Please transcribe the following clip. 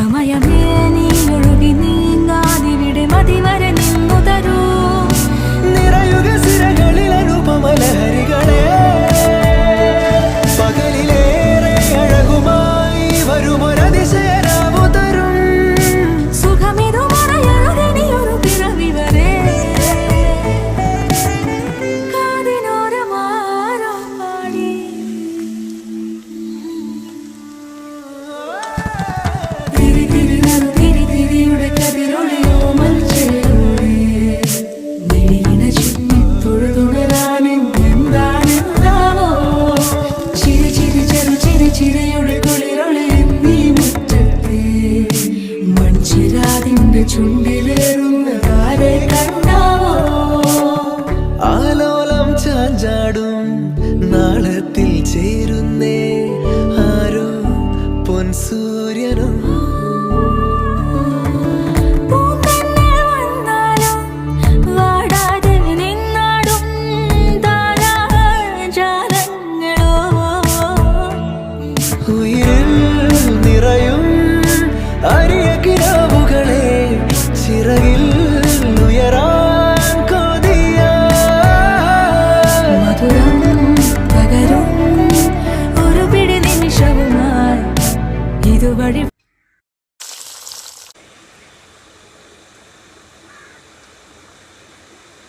സമയമേ നീ ഒഴുകി നീങ്ങാതിവിടെ മതിവരെ നിന്നു തരൂ. നിറയുക സിരകളിൽ അനുപമലഹരികളെ, പകലിലേറെ അഴകുമായി വരുമൊരതിശയരാവു തരും. സുഖമിതു മറയരുതിനിയൊരു പിറവി വരെ. കാതിനോരമാരോ പാടി തിരി തിരി നറു തിരി തിരിയുടെ കതിരൊളിയോ മൽച്ചേരോടെ മിഴിയിണ ചുറ്റി തൊഴുതുണരാനും എന്താണെന്താവോ. ചിരി ചിരി ചെറു ചിരി ചിരിയുടെ കുളിരൊളി നീ മുറ്റത്തെ മൺചിരാതിന്റെ ചുണ്ടിലേറുന്ന താരെ കണ്ടാവോ. ആലോലം ചാഞ്ചാടും നാളത്തിൽ ചേരുന്നേ ആരോ പൊൻസൂര്യനും.